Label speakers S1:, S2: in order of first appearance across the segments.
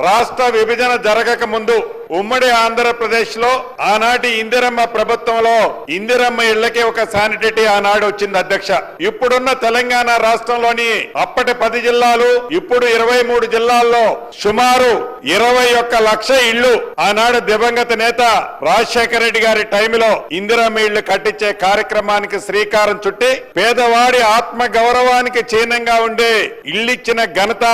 S1: రాష్ట్ర విభజన జరగక ముందు ఉమ్మడి ఆంధ్రప్రదేశ్ లో ఆనాటి ఇందిరమ్మ ప్రభుత్వంలో ఇందిరమ్మ ఇళ్లకి ఒక శానిటరీ ఆనాడు వచ్చింది అధ్యక్ష. ఇప్పుడున్న తెలంగాణ రాష్ట్రంలోని అప్పటి 10 జిల్లాలు ఇప్పుడు 23 జిల్లాల్లో సుమారు 21 లక్ష ఇళ్లు ఆనాడు దివంగత నేత రాజశేఖర రెడ్డి గారి టైంలో ఇందిరమ్మ ఇళ్లు కట్టించే కార్యక్రమానికి శ్రీకారం చుట్టి పేదవాడి ఆత్మ గౌరవానికి చిహ్నంగా ఉండే ఇళ్లిచ్చిన ఘనత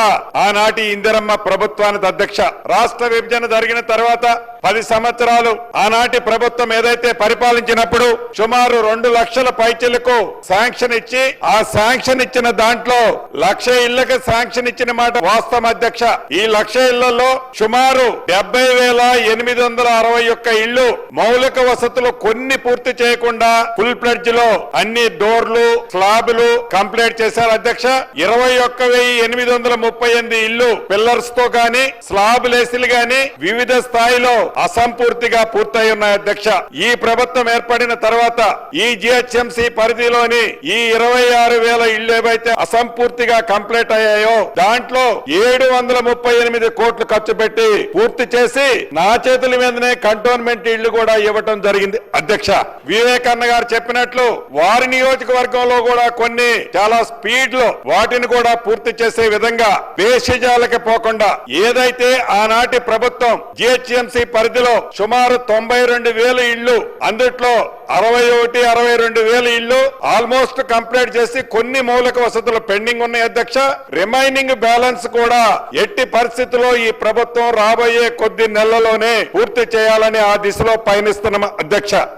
S1: ఆనాటి ఇందిరమ్మ ప్రభుత్వానికి అధ్యక్ష. రాష్ట్ర విభజన జరిగిన తర్వాత 10 సంవత్సరాలు ఆనాటి ప్రభుత్వం ఏదైతే పరిపాలించినప్పుడు సుమారు 2 లక్షల పైచలకు శాంక్షన్ ఇచ్చి ఆ శాంక్షన్ ఇచ్చిన దాంట్లో 1,00,000 ఇళ్లకు శాంక్షన్ ఇచ్చిన మాట వాస్తవం అధ్యక్ష. ఈ 1,00,000 ఇళ్లలో సుమారు 70,861 ఇళ్లు మౌలిక వసతులు కొన్ని పూర్తి చేయకుండా ఫుల్ ప్లెడ్జ్ లో అన్ని డోర్లు స్లాబ్లు కంప్లీట్ చేశారు అధ్యక్ష. 21,838 ఇళ్లు పిల్లర్స్ తో గాని స్లాబ్ లేసిలు గాని వివిధ స్థాయిలో అసంపూర్తిగా పూర్తయి ఉన్నాయి అధ్యక్ష. ఈ ప్రభుత్వం ఏర్పడిన తర్వాత ఈ జిహెచ్ఎంసీ పరిధిలోని ఈ 26,000 ఇళ్లు ఏవైతే అసంపూర్తిగా కంప్లీట్ అయ్యాయో దాంట్లో 738 కోట్లు ఖర్చు పెట్టి పూర్తి చేసి నా చేతుల మీదనే కంటోన్మెంట్ ఇళ్లు కూడా ఇవ్వటం జరిగింది అధ్యక్ష. వివేకన్న గారు చెప్పినట్లు వారి నియోజకవర్గంలో కూడా కొన్ని చాలా స్పీడ్ లో వాటిని కూడా పూర్తి చేసే విధంగా బేసిజాలకి పోకుండా ఏదైతే ఆనాటి ప్రభుత్వం జిహెచ్ఎంసీ పరిధిలో సుమారు 92,000 ఇళ్లు అందుట్లో 62,000 ఇళ్లు ఆల్మోస్ట్ కంప్లీట్ చేసి కొన్ని మౌలిక వసతులు పెండింగ్ ఉన్నాయి అధ్యక్ష. రిమైనింగ్ బ్యాలెన్స్ కూడా ఎట్టి పరిస్థితుల్లో ఈ ప్రభుత్వం రాబోయే కొద్ది నెలల్లోనే పూర్తి చేయాలని ఆ దిశలో పయనిస్తున్నాం అధ్యక్ష.